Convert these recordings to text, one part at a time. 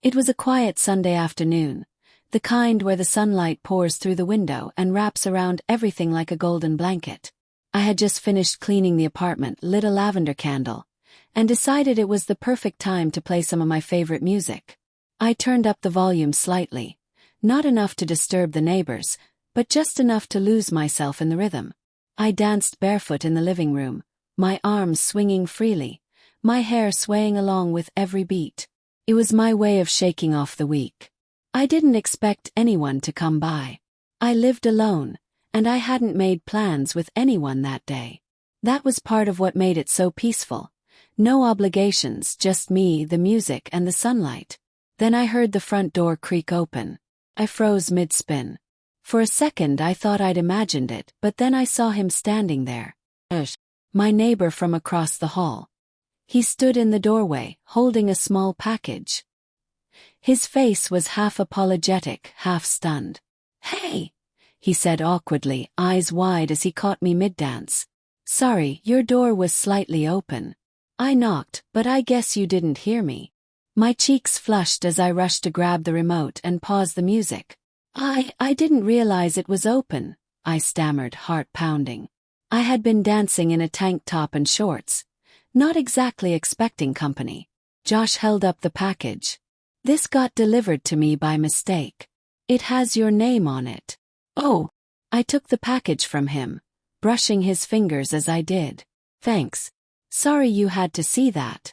It was a quiet Sunday afternoon, the kind where the sunlight pours through the window and wraps around everything like a golden blanket. I had just finished cleaning the apartment, lit a lavender candle, and decided it was the perfect time to play some of my favorite music. I turned up the volume slightly, not enough to disturb the neighbors, but just enough to lose myself in the rhythm. I danced barefoot in the living room, my arms swinging freely, my hair swaying along with every beat. It was my way of shaking off the week. I didn't expect anyone to come by. I lived alone, and I hadn't made plans with anyone that day. That was part of what made it so peaceful. No obligations, just me, the music, and the sunlight. Then I heard the front door creak open. I froze mid-spin. For a second I thought I'd imagined it, but then I saw him standing there. My neighbor from across the hall. He stood in the doorway, holding a small package. His face was half apologetic, half stunned. "Hey," he said awkwardly, eyes wide as he caught me mid-dance. "Sorry, your door was slightly open. I knocked, but I guess you didn't hear me." My cheeks flushed as I rushed to grab the remote and pause the music. I didn't realize it was open," I stammered, heart pounding. I had been dancing in a tank top and shorts, not exactly expecting company. Josh held up the package. "This got delivered to me by mistake. It has your name on it." "Oh." I took the package from him, brushing his fingers as I did. "Thanks. Sorry you had to see that."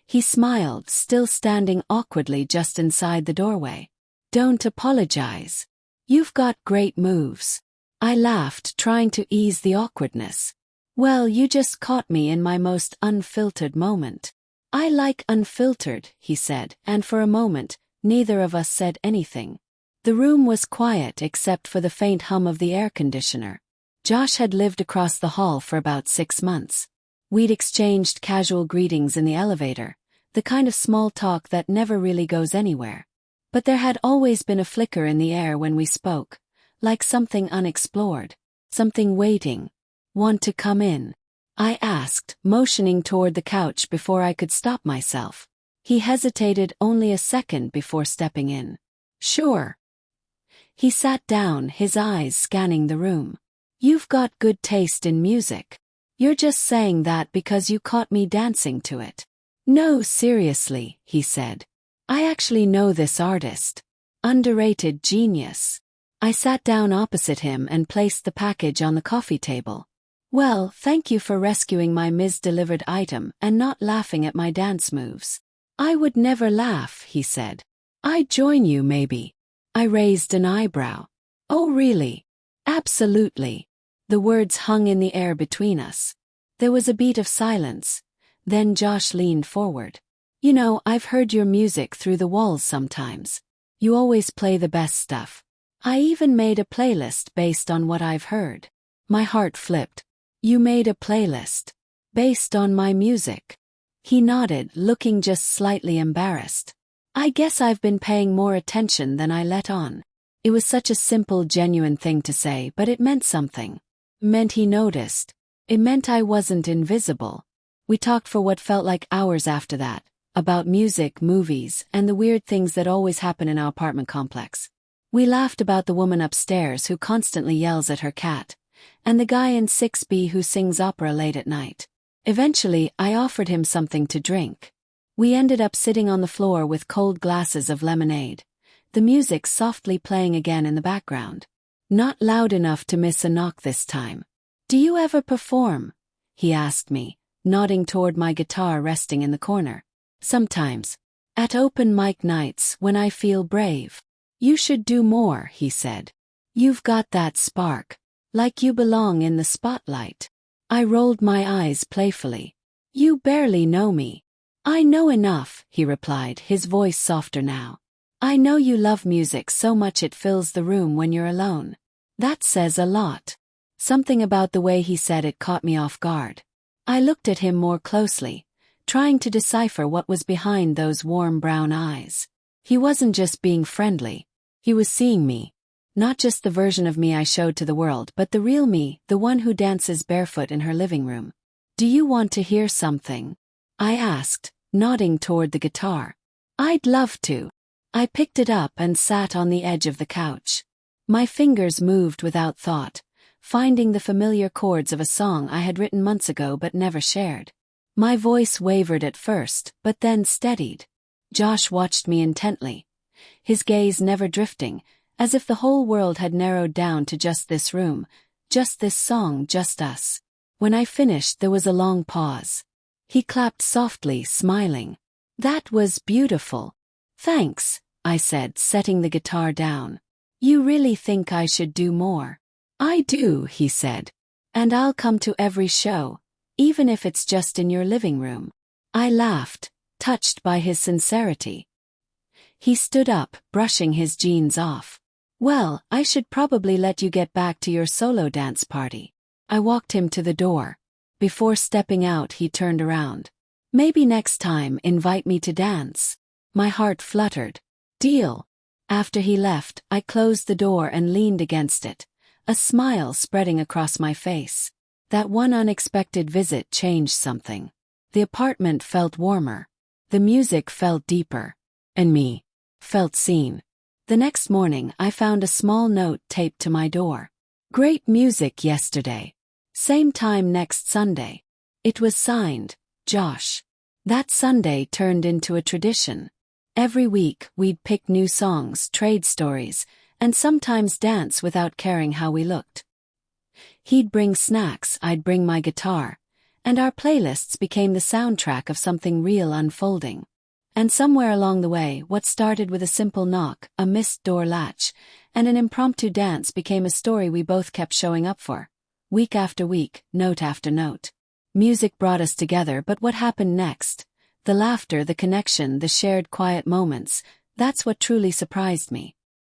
He smiled, still standing awkwardly just inside the doorway. "Don't apologize. You've got great moves." I laughed, trying to ease the awkwardness. "Well, you just caught me in my most unfiltered moment." "I like unfiltered," he said, and for a moment, neither of us said anything. The room was quiet except for the faint hum of the air conditioner. Josh had lived across the hall for about 6 months. We'd exchanged casual greetings in the elevator, the kind of small talk that never really goes anywhere. But there had always been a flicker in the air when we spoke, like something unexplored, something waiting. "Want to come in?" I asked, motioning toward the couch before I could stop myself. He hesitated only a second before stepping in. "Sure." He sat down, his eyes scanning the room. "You've got good taste in music. You're just saying that because you caught me dancing to it." "No, seriously," he said. "I actually know this artist. Underrated genius." I sat down opposite him and placed the package on the coffee table. "Well, thank you for rescuing my mis-delivered item and not laughing at my dance moves." "I would never laugh," he said. "I'd join you maybe." I raised an eyebrow. "Oh really?" "Absolutely." The words hung in the air between us. There was a beat of silence. Then Josh leaned forward. "You know, I've heard your music through the walls sometimes. You always play the best stuff. I even made a playlist based on what I've heard." My heart flipped. "You made a playlist? Based on my music?" He nodded, looking just slightly embarrassed. "I guess I've been paying more attention than I let on." It was such a simple, genuine thing to say, but it meant something. It meant he noticed. It meant I wasn't invisible. We talked for what felt like hours after that, about music, movies, and the weird things that always happen in our apartment complex. We laughed about the woman upstairs who constantly yells at her cat, and the guy in 6B who sings opera late at night. Eventually, I offered him something to drink. We ended up sitting on the floor with cold glasses of lemonade, the music softly playing again in the background. Not loud enough to miss a knock this time. "Do you ever perform?" he asked me, nodding toward my guitar resting in the corner. "Sometimes. At open mic nights when I feel brave." "You should do more," he said. "You've got that spark. Like you belong in the spotlight." I rolled my eyes playfully. "You barely know me." "I know enough," he replied, his voice softer now. "I know you love music so much it fills the room when you're alone." That says a lot. Something about the way he said it caught me off guard. I looked at him more closely, trying to decipher what was behind those warm brown eyes. He wasn't just being friendly. He was seeing me. Not just the version of me I showed to the world, but the real me, the one who dances barefoot in her living room. "Do you want to hear something?" I asked, nodding toward the guitar. I'd love to. I picked it up and sat on the edge of the couch. My fingers moved without thought, finding the familiar chords of a song I had written months ago but never shared. My voice wavered at first, but then steadied. Josh watched me intently, his gaze never drifting, as if the whole world had narrowed down to just this room, just this song, just us. When I finished, there was a long pause. He clapped softly, smiling. "That was beautiful." "Thanks," I said, setting the guitar down. "You really think I should do more?" "I do," he said. "And I'll come to every show, even if it's just in your living room." I laughed, touched by his sincerity. He stood up, brushing his jeans off. "Well, I should probably let you get back to your solo dance party." I walked him to the door. Before stepping out, he turned around. "Maybe next time invite me to dance." My heart fluttered. "Deal." After he left, I closed the door and leaned against it, a smile spreading across my face. That one unexpected visit changed something. The apartment felt warmer. The music felt deeper. And me felt seen. The next morning, I found a small note taped to my door. "Great music yesterday. Same time next Sunday." It was signed, Josh. That Sunday turned into a tradition. Every week, we'd pick new songs, trade stories, and sometimes dance without caring how we looked. He'd bring snacks, I'd bring my guitar, and our playlists became the soundtrack of something real unfolding. And somewhere along the way, what started with a simple knock, a missed door latch, and an impromptu dance became a story we both kept showing up for. Week after week, note after note. Music brought us together, but what happened next? The laughter, the connection, the shared quiet moments, that's what truly surprised me.